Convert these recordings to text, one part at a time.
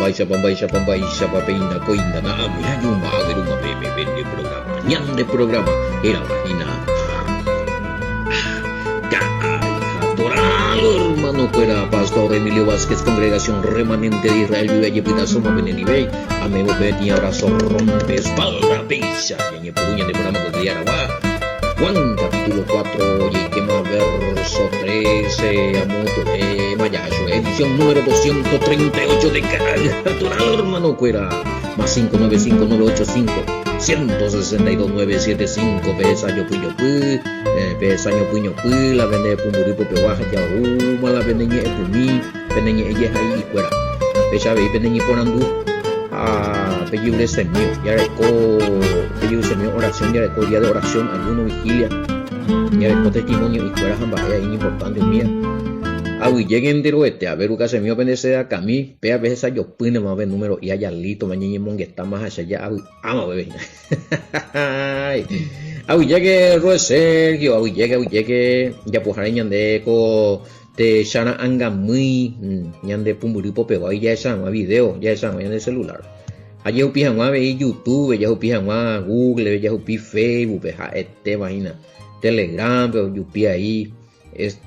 Baisha papeina coina na amia yuma geruma bebe de programa ñan de programa era vagina hermano fuera Pastor Emilio Vázquez, Congregación Remanente de Israel, vive allí pita suma benenive, amigo Betty, abrazo rompe espalda, pisa, y puruña de programa que diara va. Juan capítulo 4, Yequema verso 13, Amuto, Mayayo, edición número 238 de Canal Natural, hermano fuera, más 595-985-162975, Besaño Puño, la vende Pumburipo Pewaja, Yauma, la vende Nye Pumi, vende Nye Yehai y fuera, Becha Bei, vende Nye Ponandu, Pellibre Semio, ya recó Pellibre Semio oración, ya recó día de oración, ayuno, vigilia, ya recó testimonio y fuera Jambaya, es importante mía. Awi lleguen de roete a ver uka semio pendese a Cami, pea veces a yo pune más ver número y allá lito mañana monge está más allá ya awi ama bebé. Awi llegue Roe Sergio, awi llegue ya pues arañan de co te shana anga muy ñande pumburipo pego ahí ya esa video, ya esa en el celular. Allá upi jamás ve YouTube, ya upi jamás Google, ya upi Facebook, imagina, Telegram, upi ahí. Es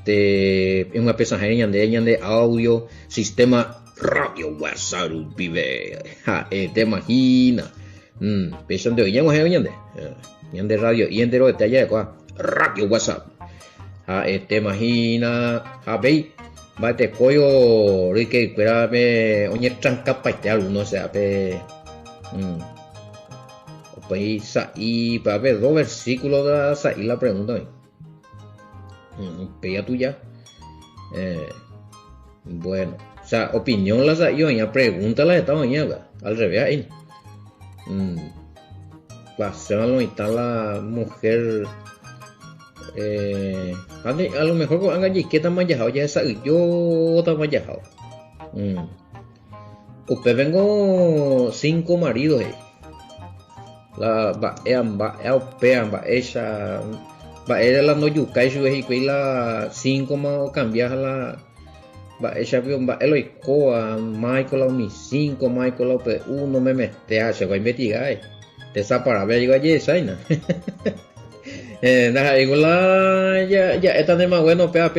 una pesajería de audio, sistema radio WhatsApp, vive, te imagina, pesan de hoy, ya de radio, y entero de allá, radio WhatsApp, te imagina, ve, va te coyo, que espérame, oye, tranca para este álbum, no sé, pues, y para ver 2 versículos de esa, y la pregunta, pega tuya. Bueno, o sea, opinión las yo ya pregúntala esta mañana al revés ahí. Pasemos está la mujer a lo mejor haga ya que tan mayajado ya esa yo tan mayajado. Usted vengo 5 maridos la va esa va era la no yuca y su la 5 más cambiar la va esa va el coa Michael la mi 5 Michael la 1 me mete a se va a investigar esa para ver digo allí esa ina digo la ya esta de más bueno pea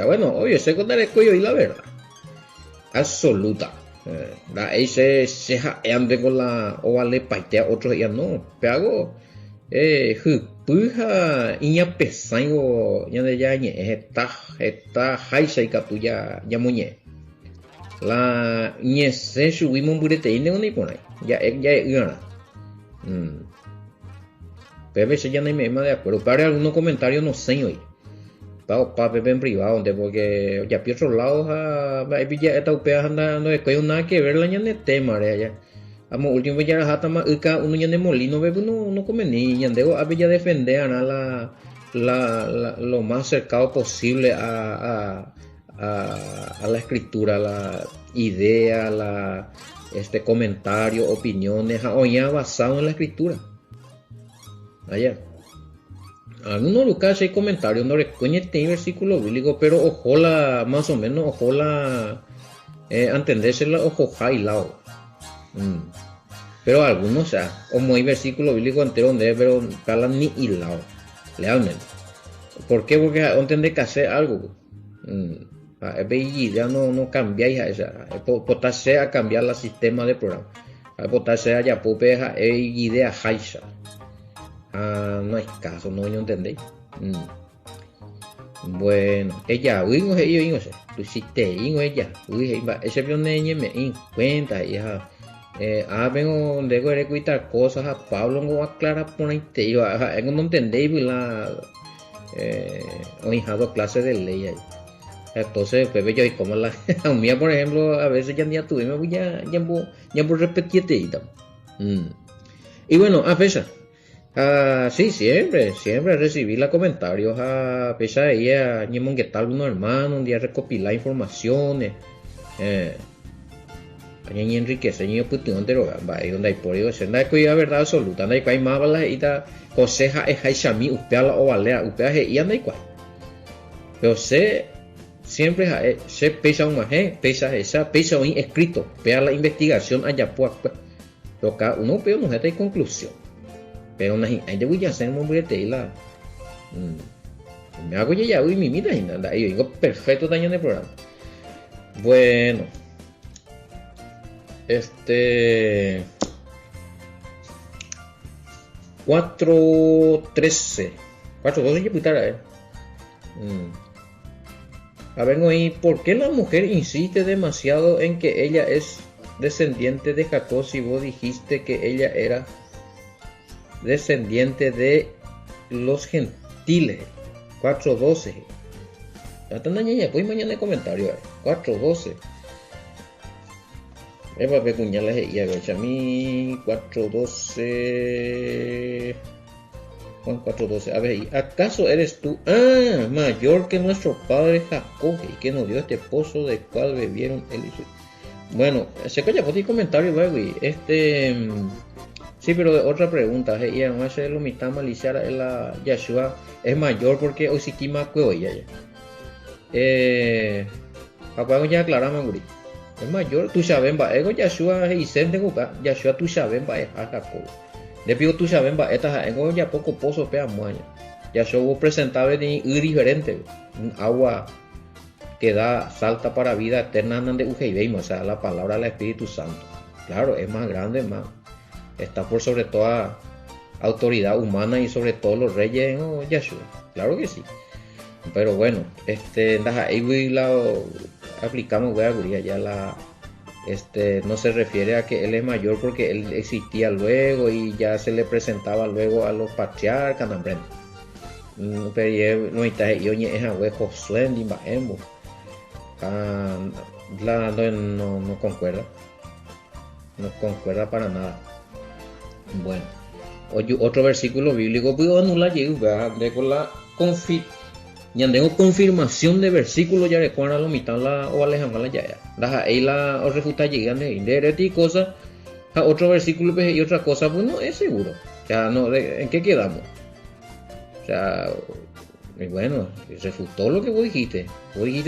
bueno oye se contar el cuello y la verdad absoluta la ese se ande con la o vale paitea otros ya no peago puja iña pesango ya de ya está haisa y catuya ya muñe la ñe se subimos un burete y no ni por ahí ya gana pero a veces ya no hay más de acuerdo para algunos comentarios no sé hoy pa pepe en privado donde porque ya por otros lados ya esta upea anda no hay nada que ver la ña de tema ya amo último ya la jata más uno ya de molino bebe no come ni ya debo a ya defender a lo más cercano posible a la escritura, la idea, comentario, opiniones, o ya basado en la escritura. Allá. Algunos lugares hay comentarios, no recuerdo este versículo bíblico, pero ojalá, más o menos, ojalá entendérsela, ojalá y lado. Pero algunos, o sea, como hay versículo bíblico entero donde pero calan ni hilado, realmente. ¿Por qué? Porque entender que hacer algo. Ya no cambiáis a esa. Potarse a cambiar el sistema de programa. Potarse a ya pupeja idea jaisa. No hay caso, no entendéis. Bueno, ella, uy, ellos, tú hiciste, ella, uy, ese pioneño me cuenta, hija. Vengo de recuitar cosas a Pablo no aclara por ahí te yo no entendéis la hijado clases de ley ahí. Entonces pues yo y como la mía por ejemplo a veces ya tuvimos ya por repetirte y bueno a pesar sí siempre recibí los comentarios a pesar de ella ni monguetar algunos hermanos un día recopilar informaciones ni enriquece ni putin entero va ahí donde hay por ello se da que verdad absoluta no hay más balas y ta coseja es hay chami upea la ovalea upea y anda igual pero sé siempre se pesa un maje, pesa esa, pesa un escrito, pesa la investigación allá pues, pero cada uno pero no hay conclusión, pero no hay de voy a hacer un brete y la me hago ya hoy mi vida y nada, yo digo perfecto daño en el programa. Bueno, 4:13 4:12 putar a ver, ahí, ¿por qué la mujer insiste demasiado en que ella es descendiente de Jacob si vos dijiste que ella era descendiente de los gentiles? 4:12 ya están dañando, pues mañana en comentario 4:12 es para ver cuñales y a ver, a mí 4:12 Juan 4:12. A ver, ¿acaso eres tú mayor que nuestro padre Jacob y que nos dio este pozo del cual bebieron él y su... Bueno, se calla por ti comentario, güey. Sí, pero otra pregunta, y además hacer lo mitad maliciar la Yeshua es mayor porque hoy sí que más cueo ya. Papá ya aclaramos, güey. Es mayor, tú sabes, va, ego Yeshua y sende Yeshua tú sabes, va, es a Jacob. De pido tú sabes, va, esta es ya poco pozo pea muaña. Yeshua vos presentable de diferente, un agua que da salta para vida eterna de Ujeibeim, o sea, la palabra del Espíritu Santo. Claro, es más grande, más. Está por sobre toda autoridad humana y sobre todo los reyes, ¿no? Yeshua. Claro que sí. Pero bueno, ahí la aplicamos, voy a guría ya la no se refiere a que él es mayor porque él existía luego y ya se le presentaba luego a los patriarcas, pero no está yo ni es a Josué ni Baembo. No concuerda para nada. Bueno, otro versículo bíblico puedo anular de con la ya tengo confirmación de versículo ya recuerda lo mitad la o alejamos la ya ahí la o refuta llegando de y cosas a otro versículo y otra cosa pues no es seguro, o sea, no ¿en qué quedamos? O sea, bueno, refutó lo que vos dijiste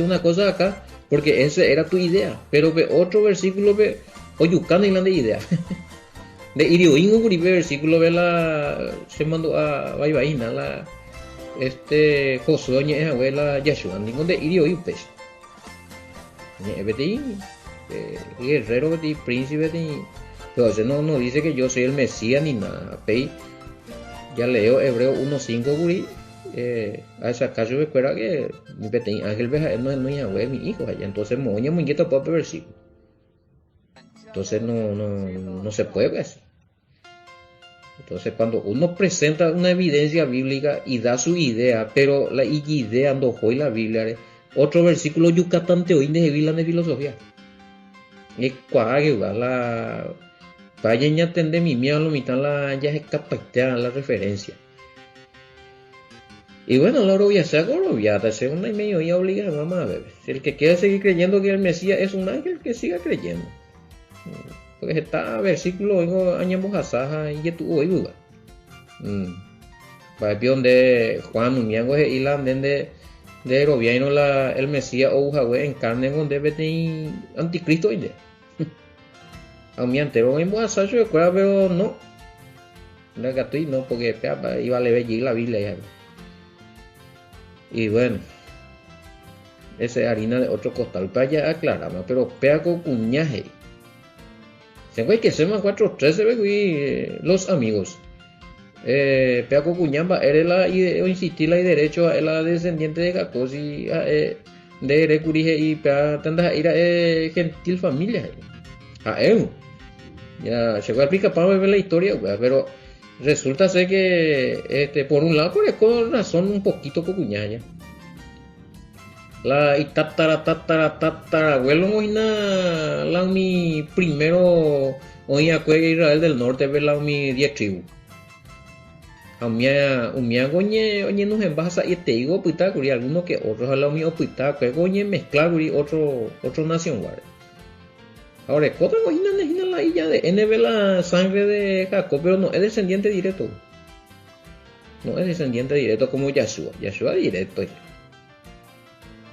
una cosa acá porque esa era tu idea, pero ve otro versículo ve oyucando y la de idea de irioingo por versículo ve la se mandó a Baibaina la Josué ñe es abuela Yeshua ningún de irio y pez ñe beti guerrero beti príncipe beti entonces no dice que yo soy el Mesías ni nada pei ya leo Hebreo 1:5 guri a esa caso recuerda que mi beti ángel veja no es abuela mi hijo allá entonces moña muñeca para versículo entonces no se puede ver así. Entonces cuando uno presenta una evidencia bíblica y da su idea, pero la idea no fue la Biblia, otro versículo Yucatán te oí de filosofía. Es cuague, la vaya ya tende mi miedo lo mitad la ya es capacitada la referencia. Y bueno, la obviata, es una y medio ya obligada, mamá, bebé. Si el que quiera seguir creyendo que el Mesías es un ángel, que siga creyendo. Porque está versículo oigo añamos asaja y tu oigo para donde Juan Umiango y la de gobierno el Mesías o Ujahue en carne donde vete anticristo inde a mi antero en asaja yo recuerdo pero no la gato y no porque iba a leer la Biblia ya. Y bueno esa es harina de otro costal para ya aclaramos pero pea con cuñaje. Tengo que ser más 4:13 los amigos. Peaco Cuñamba era o insistir la derecho a la descendiente de Jacob y de Recurige y para tantas ira gentil familia. A él. Ya llegó a pica para ver la historia, pero resulta ser que por un lado por con razón un poquito cocuñaña. La y tatarabuelo moina la mi primero hoy a Israel del norte ver la mi 10 tribus. A mi goñe oñe nos embasa y te digo puta curi alguno que otros a la mi puta que goñe mezclar curi otro nación guare. Ahora otra moina necesita la illa de NB la sangre de Jacob pero no es descendiente directo. No es descendiente directo como Yeshua directo.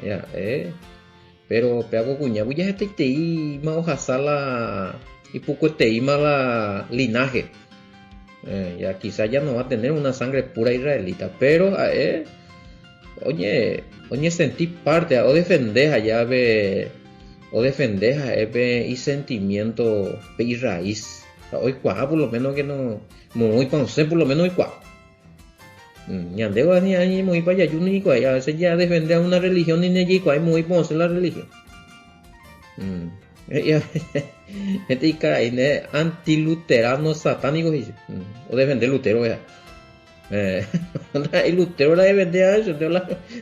ya, pero peago cuña, ya este tei ma hoja sala y poco tei mala linaje. Ya quizá ya no va a tener una sangre pura israelita, pero oye, oye sentí parte, o defendés allá ve, o defendés y sentimiento y raíz. Hoy cuá por lo menos que no, muy pensé por lo menos hoy cuá. Ñandego ni muy para allá, ni cuá, a veces ya defender una religión ni ni cuá, muy pensé la religión. Ya, gente que es antiluterano satánico, dice, o defender Lutero, ya. Eh, y Lutero la defender a eso,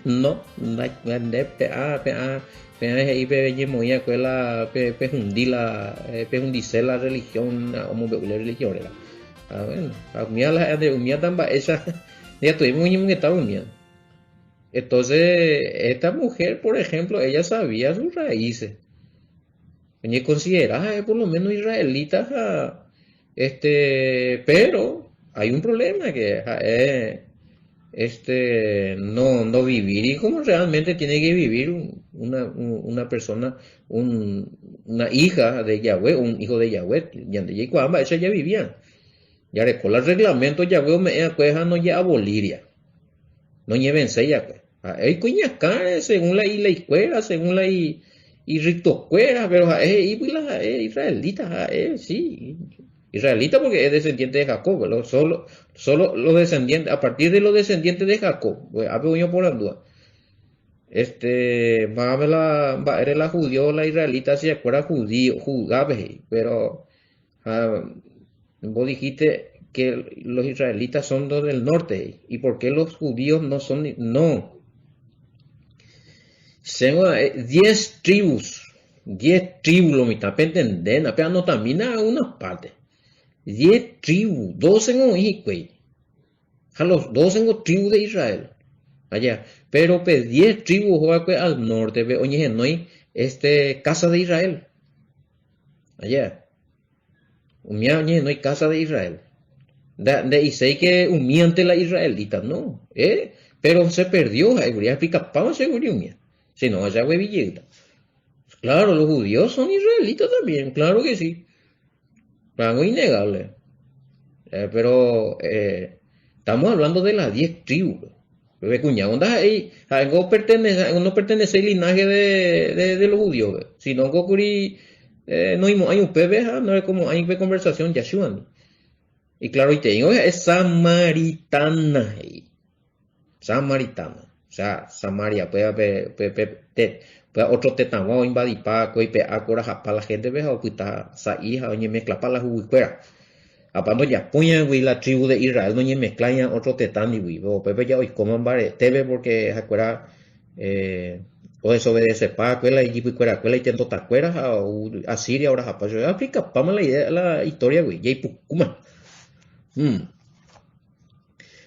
no, la PA, y pe muy escuela, pe jundice la religión, como la religión era. Bueno, a mí a la de umía tan esa, ya tuvimos un que estaba uniendo. Entonces, esta mujer, por ejemplo, ella sabía sus raíces. Oye, considerada por lo menos israelita, pero hay un problema que no vivir y como realmente tiene que vivir una persona, una hija de Yahweh, un hijo de Yahweh, y cuando ella ya vivía. Ya recuerda el reglamento Yahweh me acuerda no ya abolir ya, no lleven ya pues. Hay cuñas caras según la escuela, según y rito cuera, pero israelita, sí, israelita porque es descendiente de Jacob, ¿no? Solo los descendientes, a partir de los descendientes de Jacob, pues, a yo por la duda. Era la judío, la israelita, si acuerda judío, jugabe, pero vos dijiste que los israelitas son los del norte, ¿y por qué los judíos no son? No, tengo 10 tribus, 10 tribus, lo mitad para entender, pero no también a una parte. 10 tribus, 12 en México, a los 12 en tribus de Israel, allá, pero pues 10 tribus al norte, oye, no hay casa de Israel, allá, no hay casa de Israel. Y sé que humiente la israelita, no, pero se perdió, ya explica, para seguridad mía, si no, allá fue Villeta. Claro, los judíos son israelitas también, claro que sí, algo innegable. Pero estamos hablando de las 10 tribus. Bebé cuñado, ahí, no pertenece al linaje de los judíos, si no, no hay un bebé, no es como hay conversación, Yahshua. Y claro, y te digo, es samaritana. Samaritana. O sea, Samaria, pues otro tetangua invadir Paco y pe acora japa la gente ve o cuita sa hija o mezcla para la juguicuera. Apando ya puña güey la tribu de Israel no mezcla ya otro tetán y güey. O pepe ya hoy coman bare tebe porque acuera o desobedece Paco la y cuera cuela y tento tacuera a Siria ahora japa. Yo aplica pama la idea la historia güey. Ya y pucuma.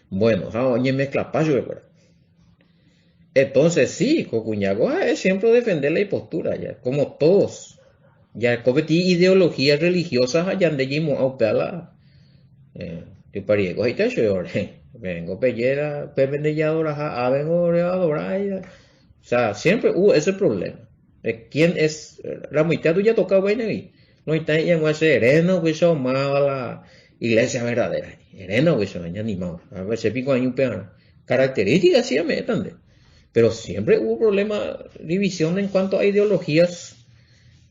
Bueno, oye mezcla pa yo güey. Entonces sí, Cocuñago es siempre defender la impostura, ya, como todos. Ya cometí ideologías religiosas allá de Jimo Aupela, que pariego y te vengo pellera, pepe de yadora, vengo adora, o sea, siempre hubo ese problema. ¿Quién es? La mitad ya tocaba bueno y no está en ese sereno, que son más la iglesia verdadera. Sereno, que son animados. A ver, se pico ahí un peón. Características sí me están. Pero siempre hubo problema, división en cuanto a ideologías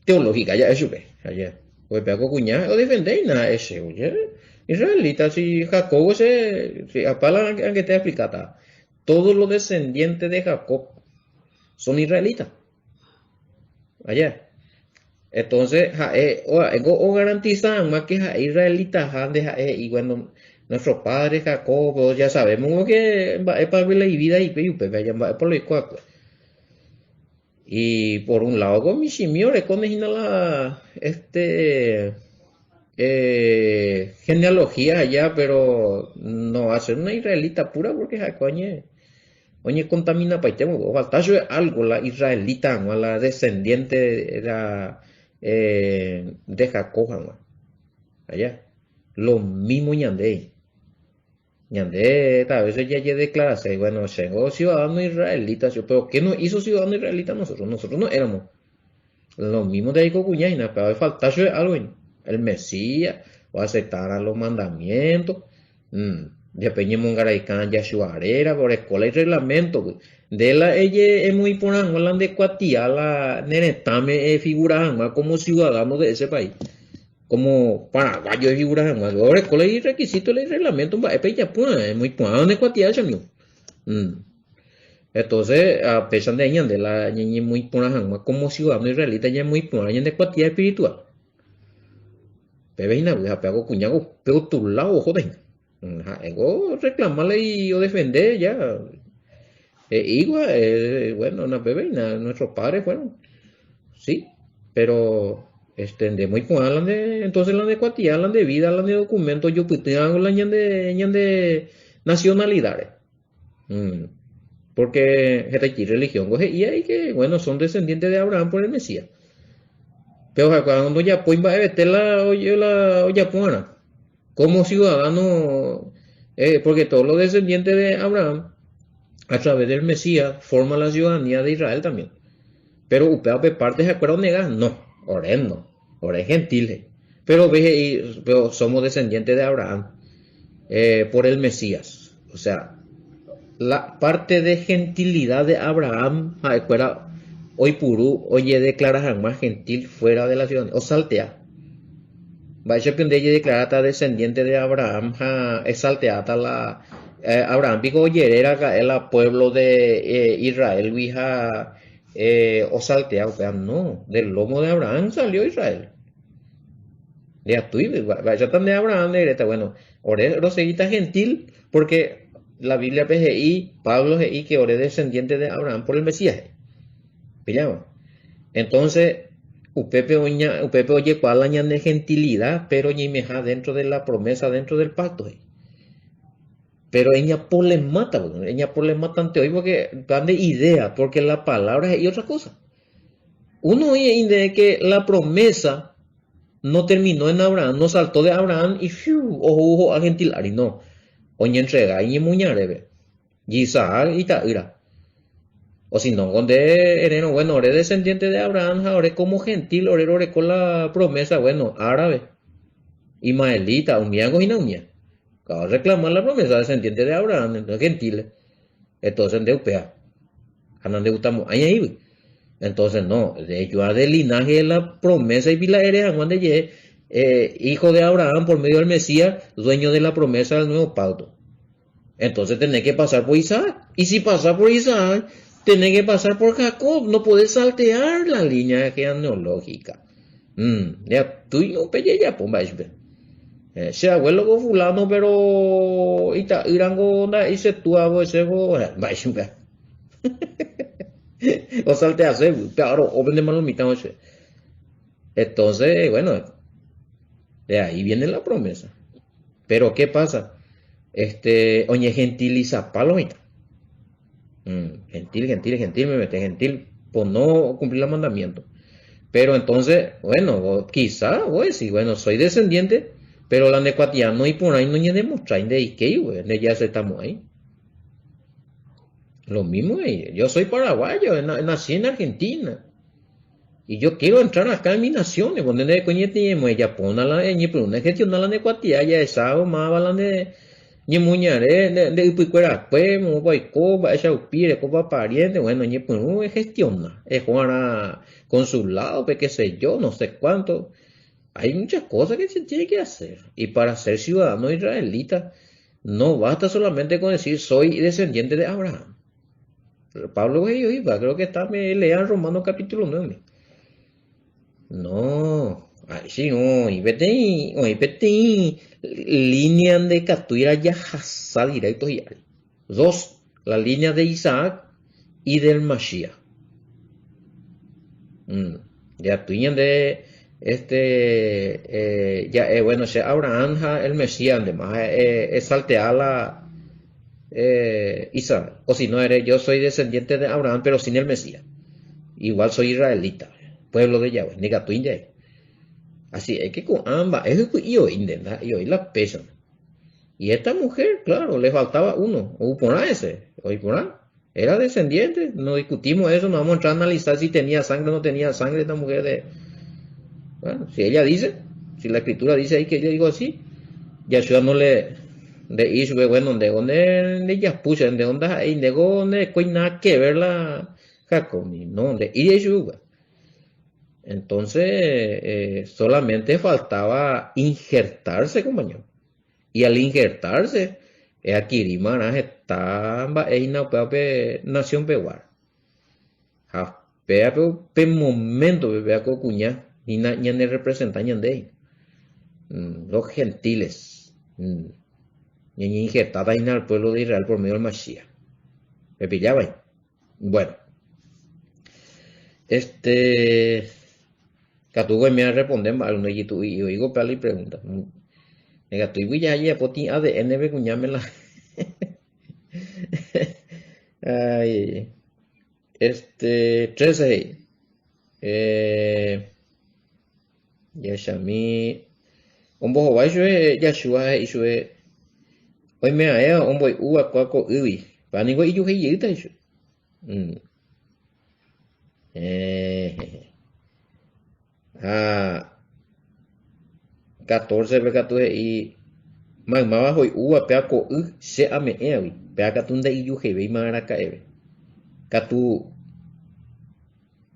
teológicas. Ya eso ve. Allá. Pues pego cuñada o defender nada ese, oye. Israelita, si Jacob si apala que te explicata. Todos los descendientes de Jacob son israelitas. Allá. Entonces, o garantizan más que israelitas, y bueno, nuestros padres Jacob, pues, ya sabemos que es para ver la vida y por lo cual. Y por un lado, con mi le con la genealogía allá, pero no hacer una israelita pura porque coñe, oye, contamina paitemo, o falta algo la israelita, ¿no? La descendiente de Jacob, ¿no? Allá. Lo mismo ñandei. ñande, a veces ya declarase, bueno, llegó ciudadano israelita, pero ¿qué nos hizo ciudadano israelita nosotros? Nosotros no éramos los mismos de ahí Cuñaina, pero falta algo, el Mesías, o aceptar a los mandamientos, después Mongaraikan, Yahshua Arera, por escuela y reglamento, güey. De la ella es muy por hablan de cuatía la neretame figuran como ciudadanos de ese país, como paraguayo de figuras más. Ahora escuela y requisito y reglamento, es muy por de cuatía ese mío. Entonces, a pesar de añadir la ñeñe muy por como ciudadano israelita, ya muy por de cuatía espiritual. Pebeina, pues, apego cuñado, pero tu lado, joder. Ego reclamarle y yo defender ya. Igual, bueno, una pebeina, nuestros padres fueron, sí, pero de muy pues hablan de, entonces hablan de cuatía, hablan de vida, hablan de documentos, yo pues hablan de nacionalidades. Mm, Porque aquí religión, coge, y hay que, bueno, son descendientes de Abraham por el Mesías. Pero cuando ya pues va a meter la olla puana, como ciudadano, porque todos los descendientes de Abraham, a través del Mesías, forman la ciudadanía de Israel también. Pero UPAP parte de acuerdo negas, no, orendo, ore gentiles. Pero somos descendientes de Abraham por el Mesías. O sea, la parte de gentilidad de Abraham, hoy purú, oye, declarar más gentil fuera de la ciudadanía, o saltea. Vaya que ella declarata descendiente de Abraham, es salteata la Abraham, pico oye, era el pueblo de Israel, vija, o saltea, o sea, no, del lomo de Abraham salió Israel. De Atuí, vaya tan de Abraham, de Greta, bueno, ore roseguita gentil, porque la Biblia PGI, Pablo GI, que ore descendiente de Abraham por el Mesías. ¿Pillamos? Entonces, Upepe oye cuál añade de gentilidad, pero ñimeja dentro de la promesa, dentro del pacto. Pero ella por le mata, ella por le mata ante hoy porque dan de idea, porque la palabra es otra cosa. Uno oye que la promesa no terminó en Abraham, no saltó de Abraham y ojo a gentilar, y no. Oye entrega y muñarebe. Y Isaac y Taira. O si no, donde eres, bueno, eres descendiente de Abraham, ahora como gentil, ahora con la promesa, bueno, árabe, ismaelita, umiango y naumia. Acaba de reclamar la promesa descendiente de Abraham, entonces gentiles. Entonces, de upea, andan de gustamos, ahí. Entonces, no, de ellos del linaje de la promesa y pila eres, cuando hijo de Abraham por medio del Mesías, dueño de la promesa del nuevo pacto. Entonces tenés que pasar por Isaac. Y si pasas por Isaac, tenés que pasar por Jacob. No podés saltear la línea genealógica. Ya, tú no pelle ya, pues, se abuelo con fulano, pero irango onda y se tú hago ese o salteas, claro, o vende malomita, entonces, bueno, de ahí viene la promesa. Pero ¿qué pasa? Oye, gentiliza palomita. Gentil, me mete gentil por no cumplir los mandamientos. Pero entonces, bueno, quizá, pues sí, bueno, soy descendiente, pero la necuatiano y por ahí no ni demostrar de Ikei, güey, ya estamos ahí. Lo mismo, yo soy paraguayo, nací en Argentina. Y yo quiero entrar acá en mi nación, donde coñete, ya pone la, pero una gestión la necuatia, ya esa o más balande. Ni muñare de picuera pues mo voy coba esa upire coba pariente bueno ni pues no gestiona es jugar consulado pues qué sé yo no sé cuánto hay muchas cosas que se tiene que hacer y para ser ciudadano israelita no basta solamente con decir soy descendiente de Abraham. Pablo iba creo que está me lean Romanos capítulo 9. No, ay, sí, no, y vete, línea de captura ya hasa directo y hay. Dos, la línea de Isaac y del Mashiach. Ya tuñan de ya, bueno, se Abraham, el Mesías, además, es saltear la Isaac. O si no eres, yo soy descendiente de Abraham, pero sin el Mesías. Igual soy israelita, pueblo de Yahweh, negatuin de así es que con ambas, eso es yo intenta, yo la pesan. Y esta mujer, claro, le faltaba uno, o por ese, o por era descendiente, no discutimos eso, no vamos a entrar a analizar si tenía sangre o no tenía sangre esta mujer de, bueno, si ella dice, si la escritura dice ahí que ella dijo así, Yahshua no le, de Ishwe, bueno, de donde ya puse, de donde ahí, de donde no hay nada que ver la Jacob, no, de Yahshua. Entonces, solamente faltaba injertarse, compañero. Y al injertarse, adquirir manas está en nación peguar. Pea pe momento vea co cuña ni na ñane representan ñande. Los gentiles. Ñañe injertada en el pueblo de Israel por medio del Mashiach. ¿Me pillaba ahí? Bueno, Catugo me responde mal, no y tú y oigo pala y pregunta. Negativo ya ya poti ADN ve cuñámela. Ay, 13. Yashami. Ombo hoba shue Yashua ishue. Hoy me aea ombo uwa kwako ubi. Pani go iyu hei yuta ishu. Ah, 14 ve katu y magma hoy uwa pea ko se ame ewi. Pea katu nda iyu hei mara ka eve. Katu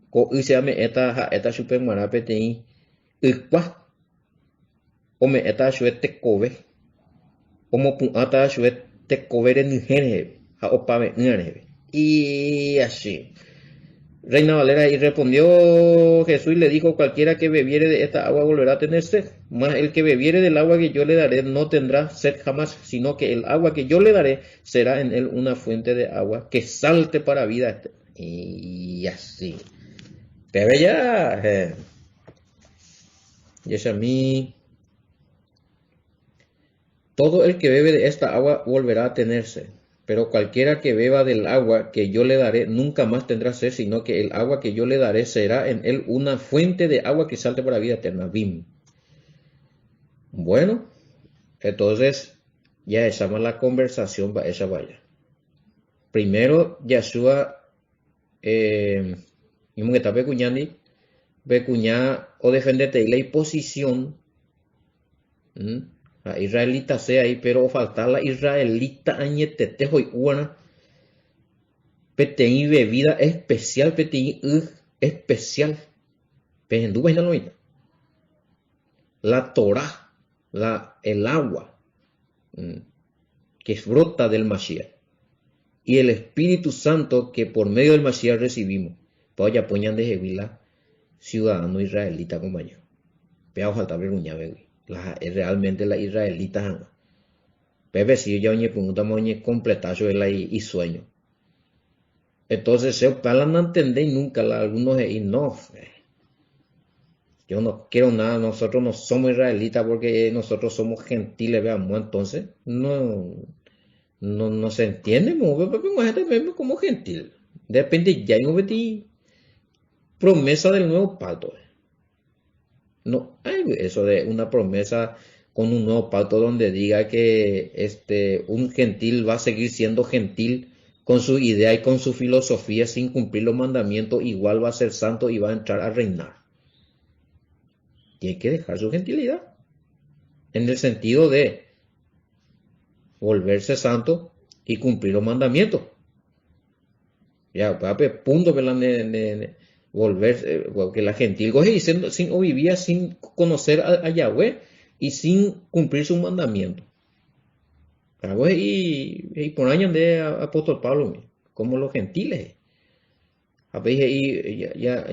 ko se ame eta super mara petei ykwa. Ome eta shue tekove. Omo pu'ata shue tekove renyjere ha opave yãreve. Y así. Reina Valera y respondió Jesús y le dijo, cualquiera que bebiere de esta agua volverá a tener sed, mas el que bebiere del agua que yo le daré no tendrá sed jamás, sino que el agua que yo le daré será en él una fuente de agua que salte para vida. Y así. Pero ya, y es a mí, todo el que bebe de esta agua volverá a tener sed. Pero cualquiera que beba del agua que yo le daré nunca más tendrá sed, sino que el agua que yo le daré será en él una fuente de agua que salte para vida eterna. Bim. Bueno, entonces ya esa la conversación va esa vaya. Primero, Yahshua, mismo que está becuñando o defenderte y la posición. La israelita sea ahí, pero falta la israelita añetete hoy una PTI bebida especial, PTI especial. Pejendu vaina lo mismo. La Torah, el agua que brota del Mashiach y el Espíritu Santo que por medio del Mashiach recibimos. Pues ya poñan de Jevila, ciudadano israelita, compañero. Pero falta vergüenza, bebé. Realmente la israelita. Pepe, si yo me pregunta, me completar y sueño. Entonces, se palan no entender nunca algunos y no. Yo no quiero nada, nosotros no somos israelitas porque nosotros somos gentiles, veamos, entonces no se entiende, como gentil. Depende ya no de promesa del nuevo pacto. No hay eso de una promesa con un nuevo pacto donde diga que un gentil va a seguir siendo gentil con su idea y con su filosofía sin cumplir los mandamientos, igual va a ser santo y va a entrar a reinar. Tiene que dejar su gentilidad. En el sentido de volverse santo y cumplir los mandamientos. Ya, punto volverse, que la gentil o vivía sin conocer a Yahweh y sin cumplir sus mandamientos. Y por años de apóstol Pablo, como los gentiles. A veces ya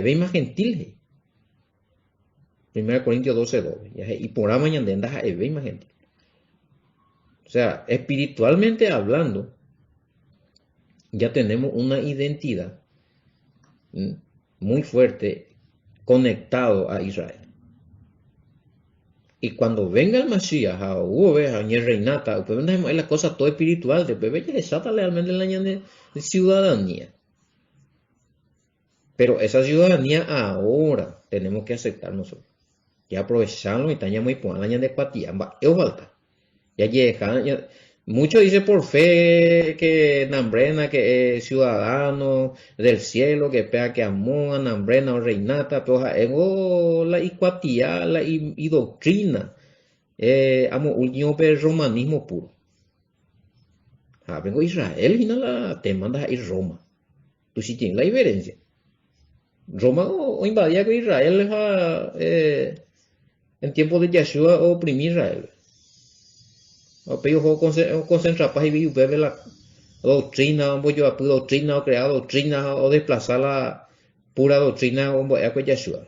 ve más gentiles. 1 Corintios 12:2. Y por mañana de ve más gentil. O sea, espiritualmente hablando, ya tenemos una identidad muy fuerte conectado a Israel. Y cuando venga el Mashiach, a reinata, es la cosa todo espiritual, después ya desata realmente la de ciudadanía. Pero esa ciudadanía ahora tenemos que aceptar nosotros. Ya aprovecharlo y también muy por la de cuatía, falta. Ya llega, muchos dicen por fe que Nambrena, que es ciudadano del cielo, que pega que amó a Nambrena o reinata, pero ego la icuatía, y doctrina, amo último pero romanismo puro. Vengo a Israel y no la te mandas a ir Roma. Tú sí tienes la diferencia. Roma o invadía con Israel en tiempos de Yeshua oprimir Israel. O pedido o concentrar paz y viu bebe la doctrina, o yo apu doctrina, o crear doctrina, o desplazar la pura doctrina, o a con Yeshua.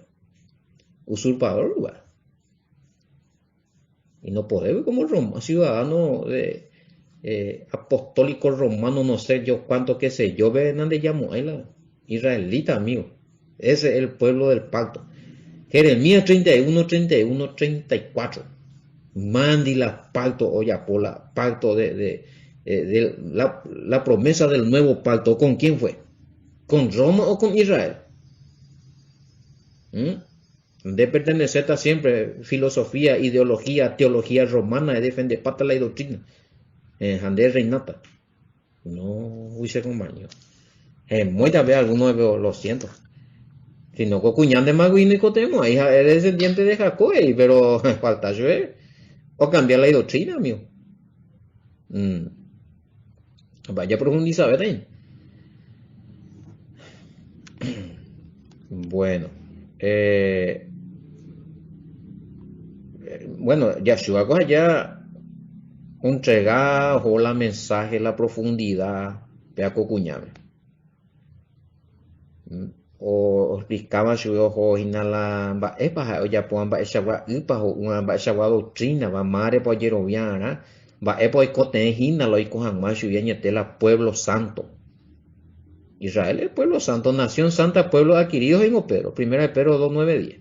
Usurpador, va. Y no podemos como ciudadano apostólico romano, no sé yo cuánto que sé yo, ven de llamo a la israelita, amigo. Ese es el pueblo del pacto. Jeremías 31, 31, 34. Mandi la pacto, Oyapola, pacto de la promesa del nuevo pacto. ¿Con quién fue? ¿Con Roma o con Israel? ¿Mm? De pertenecer a siempre filosofía, ideología, teología romana, de defender pata la doctrina. Jandé reinata. No hubiese compañero. Muy tal vez algunos lo siento. Si no, cocuñán de Maguino y Cotemo, ahí es descendiente de Jacob, pero falta yo, o cambiar la doctrina, amigo. Mm, vaya profundizar, ¿verdad? Bueno, eh, bueno, Yahshua ya entregar o la mensaje, la profundidad, vea cocuñame. O explicaba su ojo inala ba epa o ya puan ba eshawa upa o una ba eshawa doctrina ba mare po yeroviana ba epo ikote hina lo ikohan mashu yeñete la pueblo santo. Israel es pueblo santo, nación santa, pueblo adquirido en Opero, primera de Pedro 2:9-10.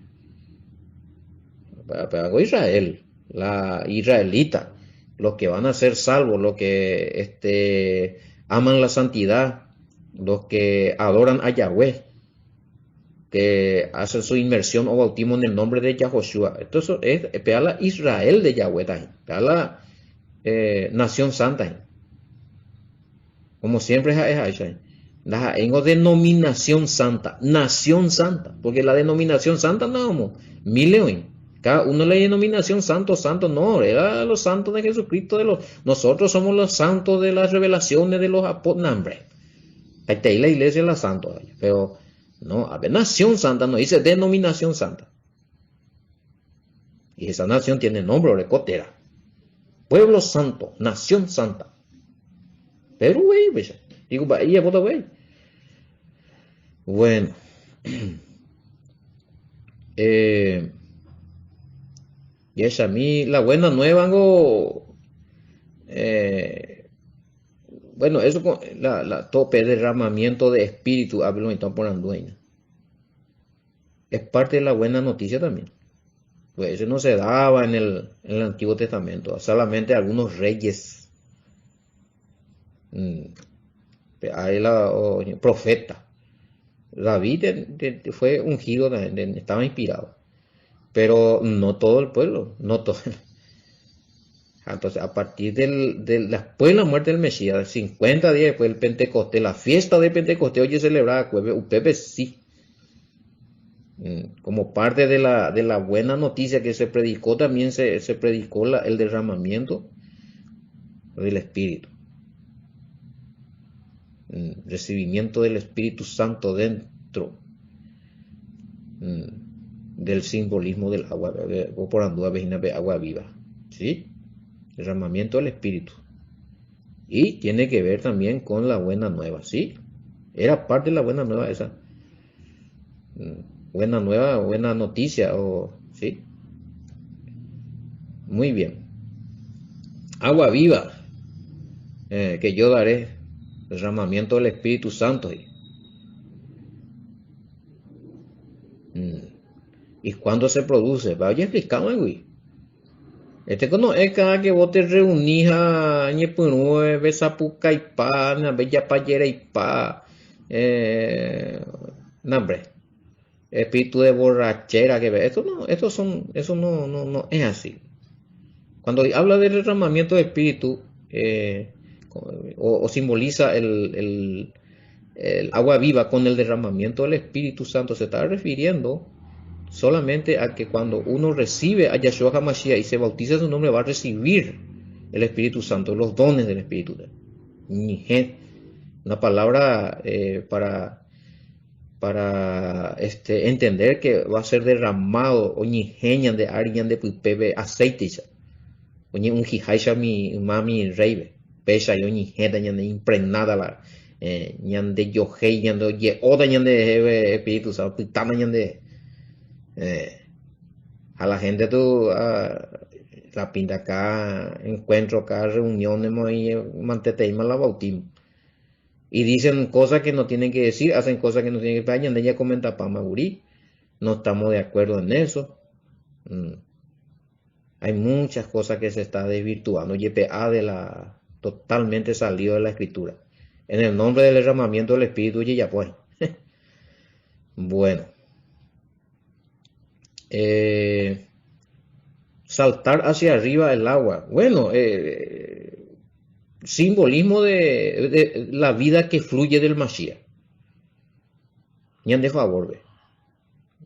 Pero Israel, la israelita, los que van a ser salvos, los que aman la santidad, los que adoran a Yahweh, que hacen su inmersión o bautismo en el nombre de Yahoshua. Esto es la Israel de Yahweh, la nación santa. Como siempre es la denominación santa, nación santa, porque la denominación santa no, mileón. Cada uno le denominación santo, santo, no, era los santos de Jesucristo, nosotros somos los santos de las revelaciones de los apóstoles. Ahí está la iglesia es la santa, pero no, a ver, nación santa, no dice denominación santa. Y esa nación tiene nombre de cotera. Pueblo santo, nación santa. Pero, güey, digo, ahí es güey. Bueno, y es a mí la buena nueva, bueno, eso con la tope de derramamiento de espíritu, hablo y por andueña. Es parte de la buena noticia también. Pues eso no se daba en el Antiguo Testamento, solamente algunos reyes, hay profeta. David fue ungido, estaba inspirado, pero no todo el pueblo, no todo. Entonces, a partir después de la muerte del Mesías, 50 días después del Pentecostés, la fiesta de Pentecostés hoy es celebrada, Upepe sí, como parte de la buena noticia que se predicó, también se predicó el derramamiento del Espíritu, recibimiento del Espíritu Santo dentro del simbolismo del agua, o por andúa agua viva, ¿sí? Derramamiento del Espíritu. Y tiene que ver también con la buena nueva, ¿sí? Era parte de la buena nueva esa. Buena nueva, buena noticia, ¿sí? Muy bien. Agua viva, que yo daré, derramamiento del Espíritu Santo. ¿Y cuándo se produce? Vaya explicando, güey. No es cada que vos te reunís a ñepurue, besapuca y pa, na bella payera y pa, nombre, espíritu de borrachera que ve. Eso no es así. Cuando habla del derramamiento del Espíritu, o simboliza el agua viva con el derramamiento del Espíritu Santo, se está refiriendo solamente a que cuando uno recibe a Yahshua HaMashiach y se bautiza en su nombre, va a recibir el Espíritu Santo, los dones del Espíritu. Una palabra para entender que va a ser derramado oñijeñan de ariñan de pipebe aceite oñi un jijaisha mi mami reibe pesha yo oñijeta ñande impregnada la ñande yohei ñande ye oda ñande espíritu santo pitana ñande a la gente tú la pinta acá encuentro acá reuniones manteteima la bautismo y dicen cosas que no tienen que decir, hacen cosas que no tienen que decir. Ya comenta Pamagurí, no estamos de acuerdo en eso. Hay muchas cosas que se está desvirtuando. YPA totalmente salido de la escritura. En el nombre del derramamiento del Espíritu, ya pues. Bueno. Saltar hacia arriba el agua. Bueno, simbolismo de la vida que fluye del Mashiach. Ñande favor, ve.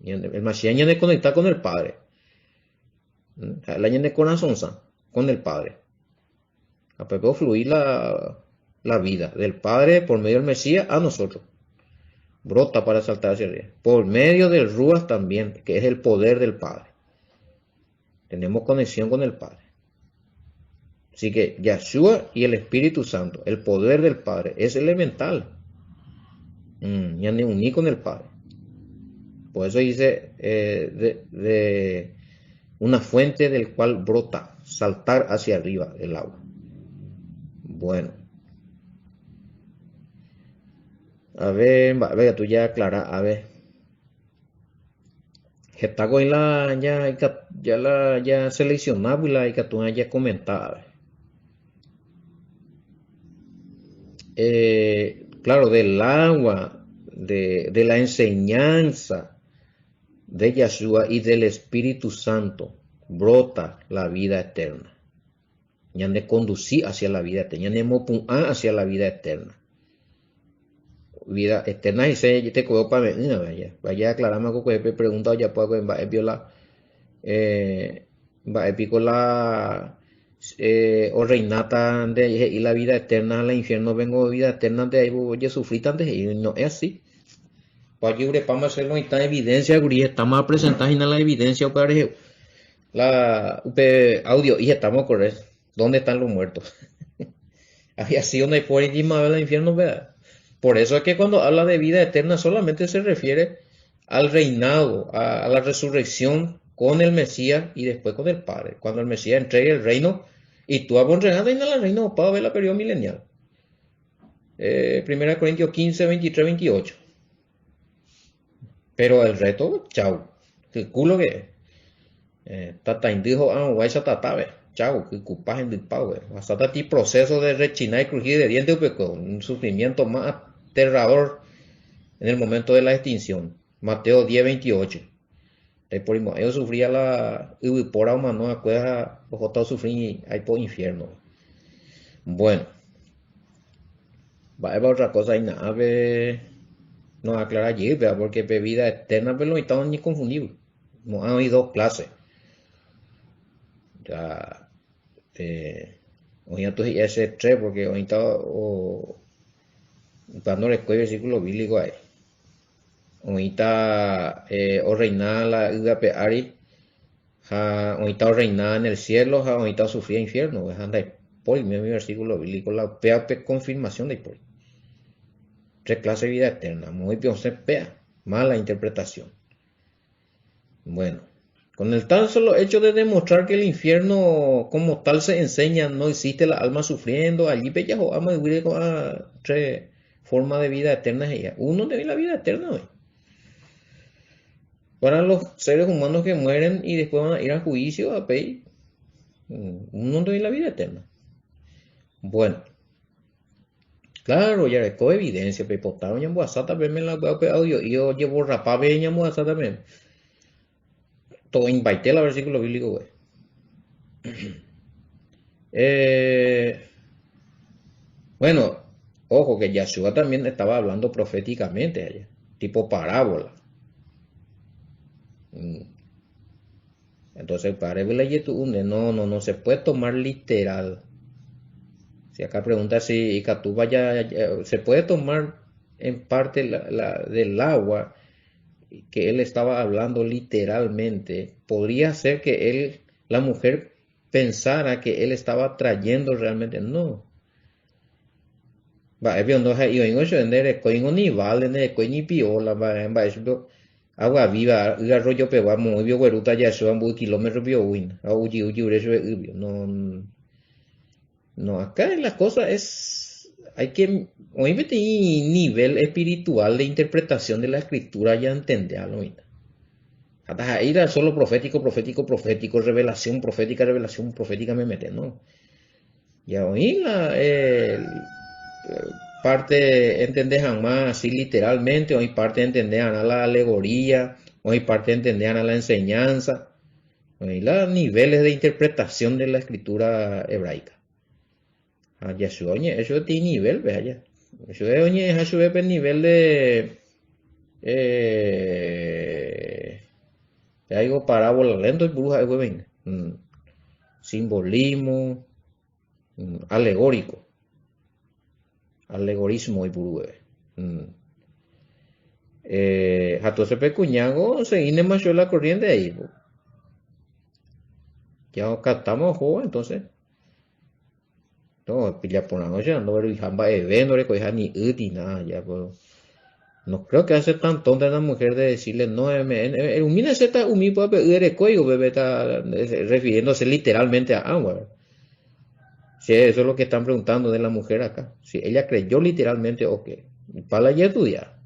El Mashiach ñande conectar con el Padre. La ñande corazonza con el Padre. A poder fluir la vida del Padre por medio del Mesías a nosotros. Brota para saltar hacia arriba. Por medio del Ruach también, que es el poder del Padre. Tenemos conexión con el Padre. Así que Yahshua y el Espíritu Santo, el poder del Padre, es elemental. Ya ni uní con el Padre. Por eso dice de una fuente del cual brota, saltar hacia arriba el agua. Bueno. A ver, tú ya aclara, a ver. Está con ya seleccionable y que tú ya comentado. Claro, del agua, de la enseñanza de Yahshua y del Espíritu Santo brota la vida eterna. Ya de conducir hacia la vida eterna, ya de mopuar hacia la vida eterna. Vida eterna y se te cogió para mí, vaya a aclararme que he preguntado ya puedo va a violar va a pico la o reinata de y la vida eterna al infierno vengo vida eterna de ahí voy a sufrir antes y no es así para que para hacerlo está evidencia gurí estamos a presentar en la evidencia para la audio y estamos correctos dónde están los muertos ahí así donde por encima del infierno ¿verdad? Por eso es que cuando habla de vida eterna solamente se refiere al reinado, a la resurrección con el Mesías y después con el Padre. Cuando el Mesías entregue el reino y tú abonrenas en el reino para ver la periodo milenial. 1 Corintios 15, 23, 28. Pero el resto, chao. El culo que tata indijo guaysa tatabe. Chao, que cupaje de pau, hasta ti proceso de rechinar y crujir de dientes, con un sufrimiento más aterrador en el momento de la extinción. Mateo 10, 28. Yo sufría la ubipora humano, acuerdas, los otros sufrí ahí por infierno. Bueno, va a haber otra cosa y nada, nos aclara allí, porque vida eterna, pero no estamos ni confundidos. No hay dos clases. Ya, hoy entonces ya ese 3 porque hoy está cuando le escueve el versículo bíblico ahí hoy está o reinar la UAP Ari hoy está o reinar en el cielo hoy está sufrir infierno anda por mi versículo bíblico la PAP confirmación de por 3 clases de vida eterna muy bien se pea mala interpretación bueno con el tan solo hecho de demostrar que el infierno como tal se enseña, no existe la alma sufriendo, allí ya ama de con 3 formas de vida eterna ella. Uno de la vida eterna hoy. Para los seres humanos que mueren y después van a ir a juicio a pedir. Uno de la vida eterna. Bueno. Claro, ya recoge evidencia, pero potaron ya WhatsApp también la audio y yo llevo rapave ya WhatsApp también. Todo invité el versículo bíblico, güey. Eh, bueno, ojo que Yahshua también estaba hablando proféticamente allá, tipo parábola. Mm. Entonces, para no se puede tomar literal. Si acá pregunta si Catú se puede tomar en parte del agua que él estaba hablando literalmente. Podría ser que la mujer pensara que él estaba trayendo realmente. No. Va, no hay ni vale, ni piola, va, eso agua viva, el arroyo pegua, muy bio, güeruta, ya eso, un kilómetro bio, win, eso es, no, no, acá la cosa es, hay que, hoy me nivel espiritual de interpretación de la escritura ya entenderlo, mira. Hasta ahí era solo profético, profético, profético, revelación profética me mete, ¿no? Ya oí parte entender más así literalmente, hoy parte entender a la alegoría, hoy parte entender a la enseñanza, hoy los niveles de interpretación de la escritura hebraica. Yeshua, oye, eso tiene nivel, ve allá. Eso es, oye, eso es el nivel de, eh, de algo parábola lento y bruja, venga. Simbolismo, alegórico, alegorismo y bruja. Entonces pecuñago seguí más yo la corriente ahí, po. Ya captamos juego, entonces. No, pilla por la noche, ando ver jamba evento, recoger ni uti, nada, ya, pues. No creo que hace tan tonta la mujer de decirle, no, el humina z umi puede pedir el código, bebé, está refiriéndose literalmente a agua, ¿verdad? Si eso es lo que están preguntando de la mujer acá. Si ella creyó literalmente o qué. Para ya estudiar.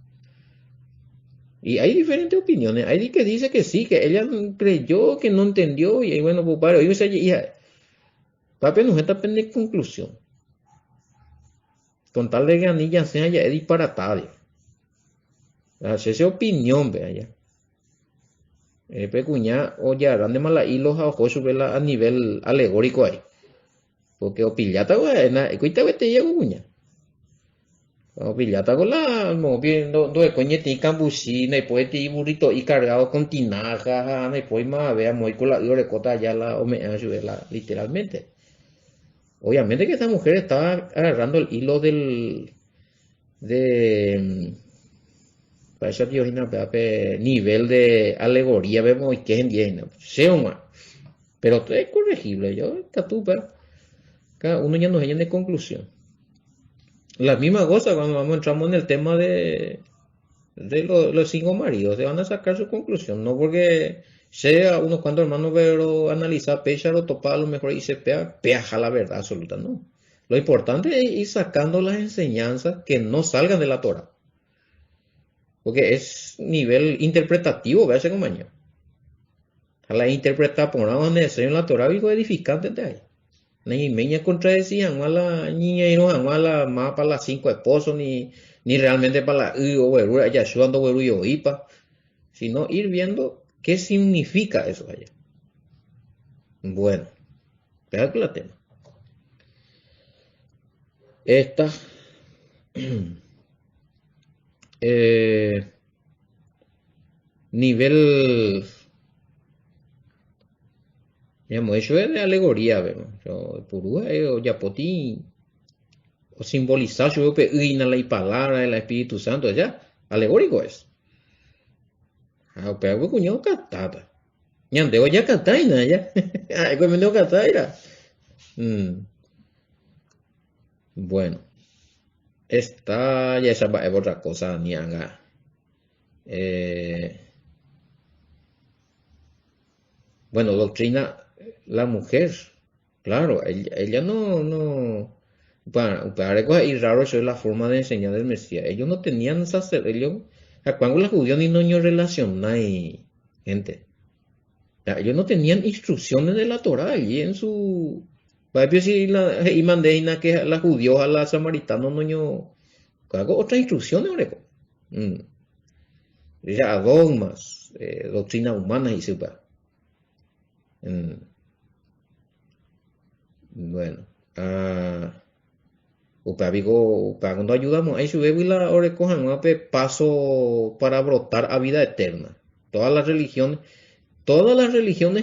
Y hay diferentes opiniones. Hay que dice que sí, que ella creyó, que no entendió. Y ahí, bueno, pues para, yo sé, hija, papi, no está pendiente de conclusión. Con tal de que anilla sea ya es disparatado. Hace opinión, vea ya. Pecuña o ya grande mala hilos a ojo subirla a nivel alegórico ahí. Porque o pillata, güey, cuita vete ya, cuña. O pillata con la, mo bien, do coñete y cambucina y puede ir burrito y cargado con tinaja, y pues más, vea, muy con la cota ya la, o me literalmente. Obviamente que esta mujer estaba agarrando el hilo de, para eso Dios, nivel de alegoría, vemos y que es en día, pero es corregible, yo, cada uno ya nos llena de conclusión. La misma cosa cuando entramos en el tema de los cinco maridos, se van a sacar su conclusión, no porque sea unos cuantos hermanos, pero analizar, pechar o topar a lo mejor y se peaja la verdad absoluta, no. Lo importante es ir sacando las enseñanzas que no salgan de la Torah, porque es nivel interpretativo, vea ese compañero. A la interpretación por una en la Torah, algo edificante de ahí. Ni meña contradecían a la niña y no a la más para las cinco esposos, ni realmente para la o güerura, ya sudando güeru y oipa, sino ir viendo qué significa eso allá. Bueno, vea que la tema. Esta, eh, nivel, digamos, eso es de alegoría, vemos. Purúa o yapotí, o simbolizar su la palabra del Espíritu Santo, ya, alegórico es. Pero cuñado catata. Ñandeo ya cataina ya. Ay, pues me dio cataira. Bueno, esta ya esa es otra cosa, nianga. Eh, bueno, doctrina, la mujer, claro, ella para cosas y raro eso es la forma de enseñar del Mesías. Ellos no tenían ellos, a cuando los judíos ni no relacionan, gente. Ellos no tenían instrucciones de la Torah allí en su. Si y mandé que la judíos a la samaritana no hago otras instrucciones, oreco. Ya dogmas, doctrina humana y sepa. Bueno, cuando ayudamos, ahí sube y la orecojan paso para brotar a vida eterna. Todas las religiones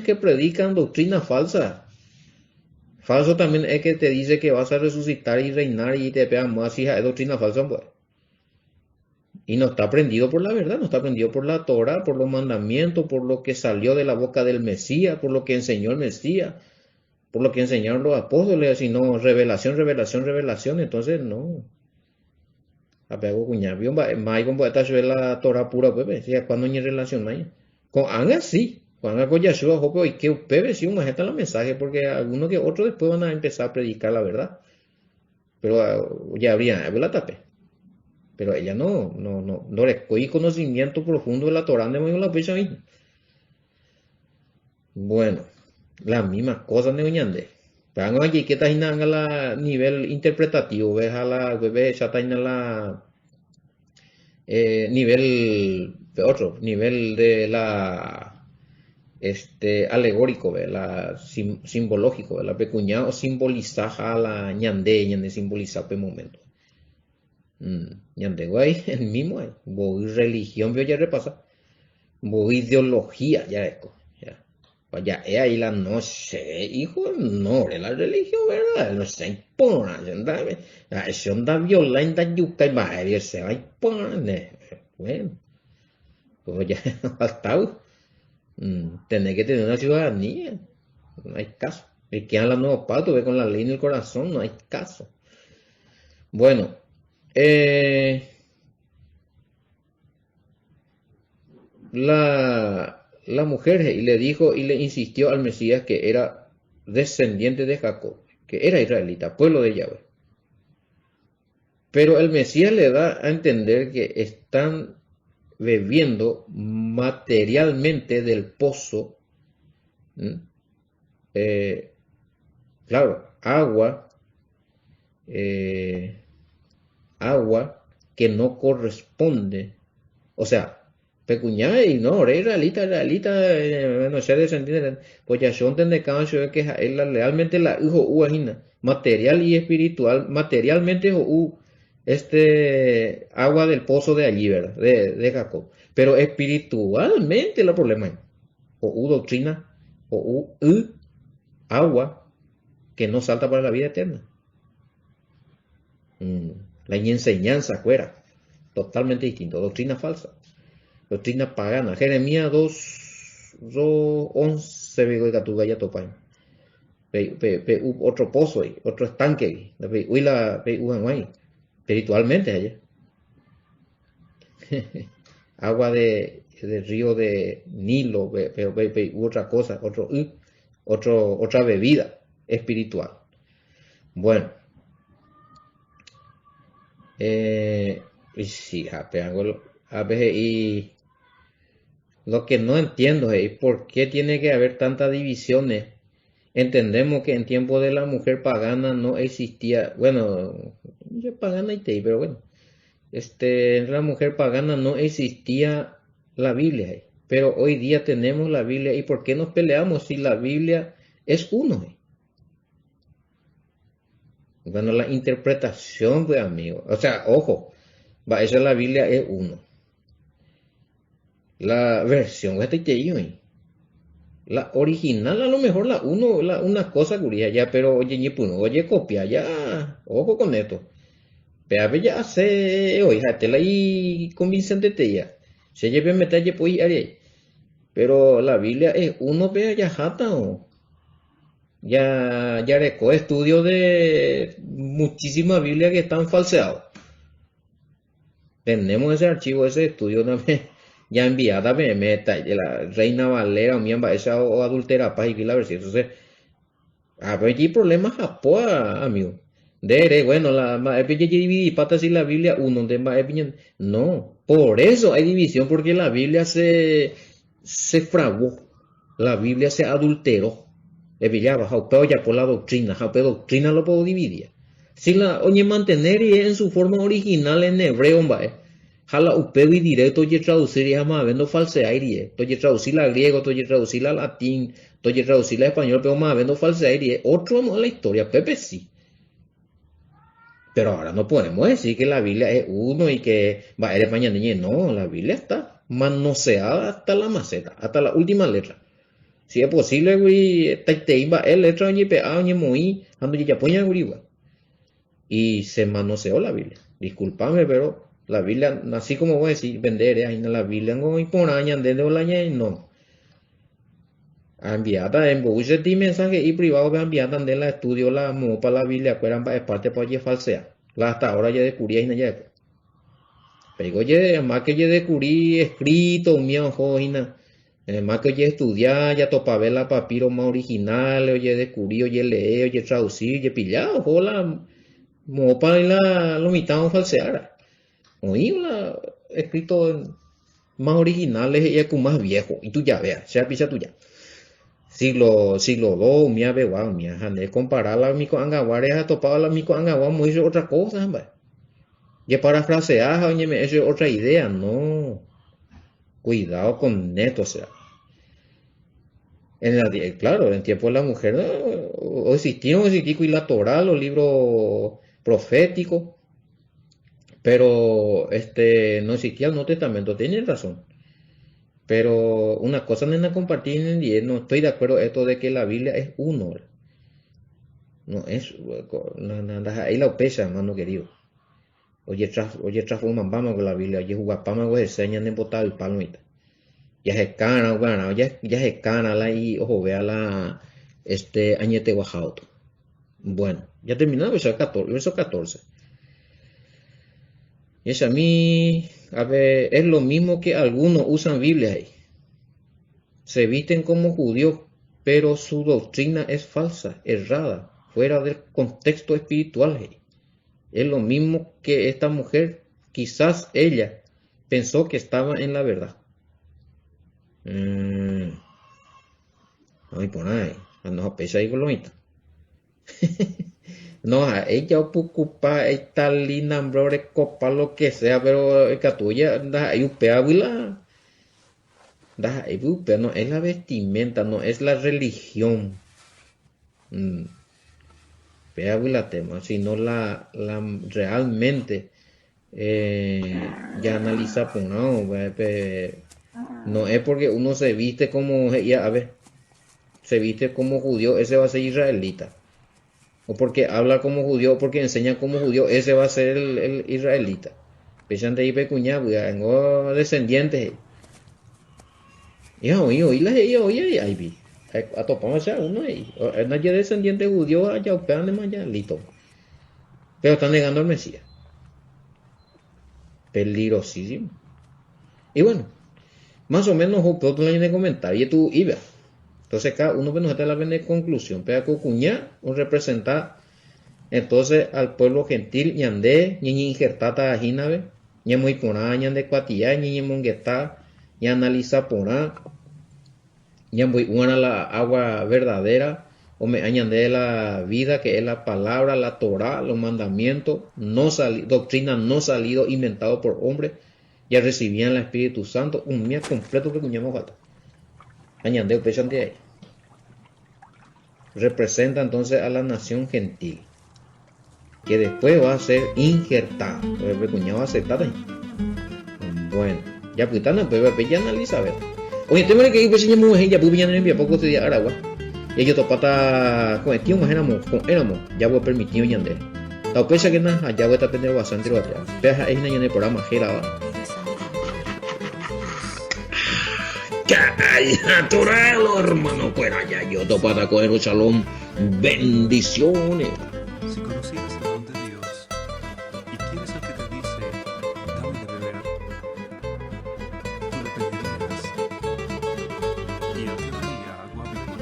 que predican doctrina falsa. Falso también es que te dice que vas a resucitar y reinar y te pegan más, hija, es doctrina falsa, pues. Y no está aprendido por la verdad, no está aprendido por la Torah, por los mandamientos, por lo que salió de la boca del Mesías, por lo que enseñó el Mesías, por lo que enseñaron los apóstoles, sino revelación, revelación, revelación. Entonces, no. Apego cuñado, más con esta la Torah pura, pues, si cuando ni relación hay. Con Anga sí, con Anga con Yahshua, jopo, y que pepe sí, una gente los mensajes, porque algunos que otros después van a empezar a predicar la verdad. Pero ya habría, la tapé. Pero ella no le coí conocimiento profundo de la Torah de la fecha ahí. Bueno, las mismas cosas de Oñande. Pero aquí que está en la nivel interpretativo, ves a la bebé, ya está en la nivel de otro, nivel de la alegórico, la simbológico, la pecuña o simboliza a la ñande simboliza pe momento. Ñande guay, el mismo hay. Voy religión, veo ya repasa. Voy ideología, ya esto. Ya es ahí la no sé, hijo, no, es la religión, ¿verdad? No sé, impona, eso anda violenta, yuca y madre, se va a imponer. Bueno, pues ya faltado. Tener que tener una ciudadanía, no hay caso. El que habla nuevos patos, ve con la ley en el corazón, no hay caso. Bueno, la mujer y le dijo y le insistió al Mesías que era descendiente de Jacob, que era israelita, pueblo de Yahweh. Pero el Mesías le da a entender que están bebiendo materialmente del pozo, claro, agua que no corresponde, o sea, pecuñá y no, israelita, no sé descendiente, pues ya son de cancho que realmente la hijo uajina, material y espiritual, materialmente agua del pozo de allí, ¿verdad? De Jacob, pero espiritualmente el problema es, o doctrina, o agua que no salta para la vida eterna. La enseñanza fuera, totalmente distinto, doctrina falsa. Doctrina pagana. Jeremías 2:11 veo que tu vaya topan. Otro pozo ahí, otro estanque ahí. Espiritualmente allá. Agua de río de Nilo, otra cosa, otra bebida espiritual. Bueno. Sí, a veces y lo que no entiendo es por qué tiene que haber tantas divisiones. Entendemos que en tiempo de la mujer pagana no existía, bueno, yo pagana y te, pero bueno, en la mujer pagana no existía la Biblia, pero hoy día tenemos la Biblia. ¿Y por qué nos peleamos si la Biblia es uno? Bueno, la interpretación, pues amigo, o sea, ojo, esa la Biblia es uno. La versión la original a lo mejor una cosa curiosa ya, pero oye copia ya, ojo con esto. Pero ya hace hoy te la y convincente te ya. Se lleve metalle pues ahí. Pero la Biblia es uno vea ya jata o ya recó estudios de muchísimas Biblias que están falseados. Tenemos ese archivo, ese estudio también. Ya enviada me meta la Reina Valera o miembra esa o adultera para y la versión. Entonces, ver hay problemas amigo. Bueno, la divide patas y la Biblia uno de no, por eso hay división, porque la Biblia se fraguó, la Biblia se adulteró. Ya por la doctrina, doctrina lo puedo dividir. Si la oye mantener y en su forma original en hebreo, Jala upevi directo y traducir y jamás vendo falseairie. Toye traducir al griego, toye traducir al latín, toye traducir al español, pero más vendo falseairie. Otro no es la historia, Pepe sí. Pero ahora no podemos decir que la Biblia es uno y que va a ir mañana. No, la Biblia está manoseada hasta la maceta, hasta la última letra. Si es posible, güey, te iba el letra ni pegado ni muy, ando ya poña güey. Y se manoseó la Biblia. Discúlpame, pero la Biblia, así como voy a decir, vender, ahí en la Biblia no hay por año, no. Enviada en buche mensaje y privado que enviada de la estudio la mo para la Biblia, cueran para parte para que falsea. La hasta ahora ya descubrí ahí ya. Pero oye, más que yo descubrí escrito, mío, jojina. Más que oye estudiar, ya topa ver la papiro más original, oye descubrí, oye leer, oye traducir, oye pillado, jola, mo para la lo mitad falseara. Oí la escrito más originales y es más viejo. Y tú ya veas, sea pisa tuya. Siglo II, mía begua, mía, jane, compararla a mico angaguares a topado la mico angaguas, muy otra cosa, hombre. Y parafrasear, oye, me es otra idea, no. Cuidado con esto, o sea. Claro, en tiempo de la mujer, o existieron, y la Torah, los libros proféticos, pero no existía el Nuevo Testamento, tienen razón. Pero una cosa no es compartir en el día, no estoy de acuerdo en esto de que la Biblia es uno. No es, ahí la pesa, hermano querido. Oye, transforman vamos con la Biblia, oye, jugapama, güey, enseñan en botar el palmita. Ya se cana, bueno, ya se cana la y, ojo, vea la, añete guajauto. Bueno, ya terminado verso 14. Y es a mí, a ver, es lo mismo que algunos usan Biblia ahí. Se visten como judíos, pero su doctrina es falsa, errada, fuera del contexto espiritual. Es lo mismo que esta mujer, quizás ella pensó que estaba en la verdad. Ay, por ahí, no apesa ahí con lo mismo. No, ella ocupa esta linda nombre copa lo que sea, pero el tuya da ahí upea da ahí upea, no es la vestimenta, no es la religión. Pea la tema, sino la realmente ya analiza por no, no es porque uno se viste como ya, a ver, se viste como judío, ese va a ser israelita. O porque habla como judío, o porque enseña como judío, ese va a ser el israelita. Pesan de ahí pecuña, tengo descendientes. Y la oye, ahí vi. A topamos a uno ahí. No hay descendiente judío allá, operan de allá, listo. Pero están negando al Mesías. Peligrosísimo. Y bueno, más o menos, otro año de comentario, y tú, y vea. Entonces, cada uno nos está la de conclusión. Pero cuña, un representar entonces al pueblo gentil, ñandé, ñi injertata ajinabe, ñe muy porá, ñande cuatilla, ñi mongueta, ña analiza porá, ña muy una la agua verdadera, o me añade la vida que es la palabra, la Torah, los mandamientos, doctrina no salido, inventado por hombre, ya recibían el Espíritu Santo, un día completo que cuñamos falta. Añade el pecho de ahí. Representa entonces a la nación gentil, que después va a ser injertada. El cuñado va a aceptar ahí. Bueno, ya pues no, pues ya analiza a ver. Oye, tengo que ir pues ya muy ya pues ya no envía poco de Aragua. Y yo topata con el tío más éramos, ya voy permitido ñandé. La pesa que nada, allá voy a estar teniendo bastante lo atrás. Peja es en el programa Gerada. ¡Ay, naturalo, hermano! Pues allá yo topata con el shalom. Bendiciones. Si conocieras el don de Dios y quieres al que te dice, dame de beber, tú le pedirías y él te daría agua viva.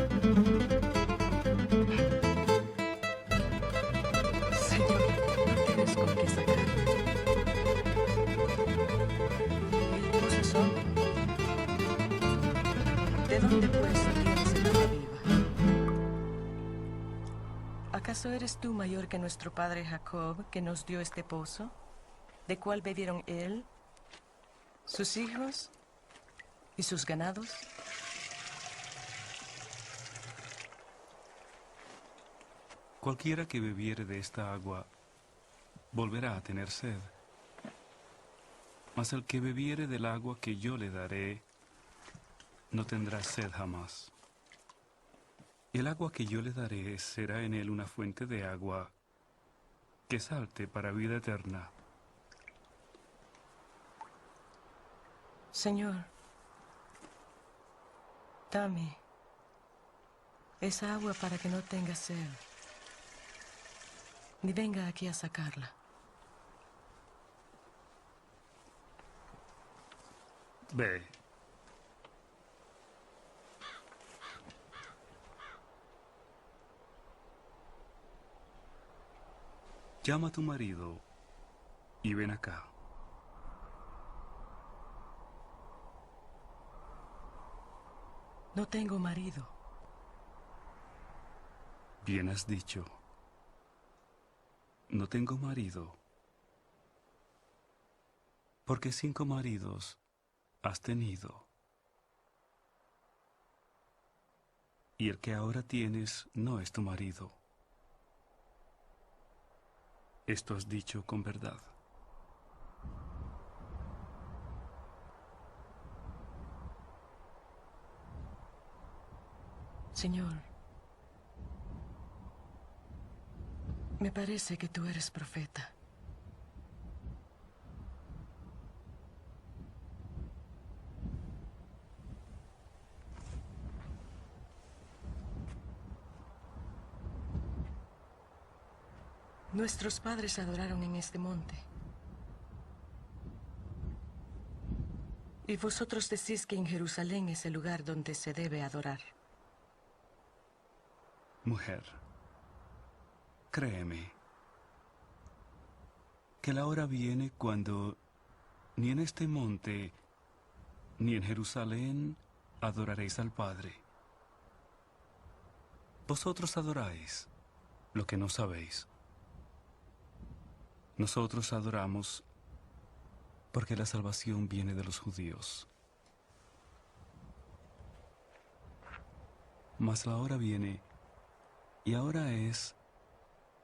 Señor, no tienes con qué sacarme. ¿Voces son? ¿De dónde pues tienes el agua viva? ¿Acaso eres tú mayor que nuestro padre Jacob, que nos dio este pozo, de cual bebieron él sus hijos y sus ganados. Cualquiera que bebiere de esta agua volverá a tener sed. Mas el que bebiere del agua que yo le daré no tendrá sed jamás. El agua que yo le daré será en él una fuente de agua que salte para vida eterna. Señor, dame esa agua para que no tenga sed, ni venga aquí a sacarla. Ve. Llama a tu marido y ven acá. No tengo marido. Bien has dicho. No tengo marido. Porque 5 maridos has tenido. Y el que ahora tienes no es tu marido. Esto has dicho con verdad. Señor, me parece que tú eres profeta. Nuestros padres adoraron en este monte. Y vosotros decís que en Jerusalén es el lugar donde se debe adorar. Mujer, créeme, que la hora viene cuando ni en este monte ni en Jerusalén adoraréis al Padre. Vosotros adoráis lo que no sabéis. Nosotros adoramos porque la salvación viene de los judíos. Mas la hora viene, y ahora es,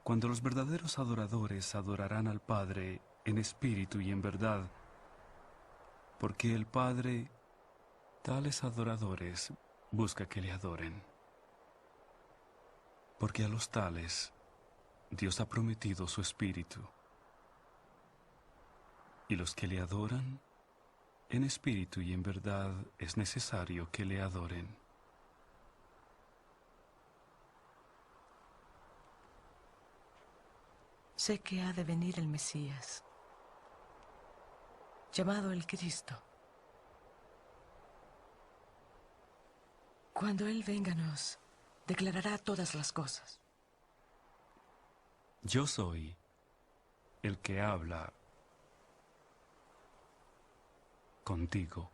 cuando los verdaderos adoradores adorarán al Padre en espíritu y en verdad, porque el Padre, tales adoradores, busca que le adoren. Porque a los tales, Dios ha prometido su espíritu. Y los que le adoran, en espíritu y en verdad, es necesario que le adoren. Sé que ha de venir el Mesías, llamado el Cristo. Cuando Él venga nos declarará todas las cosas. Yo soy el que habla contigo.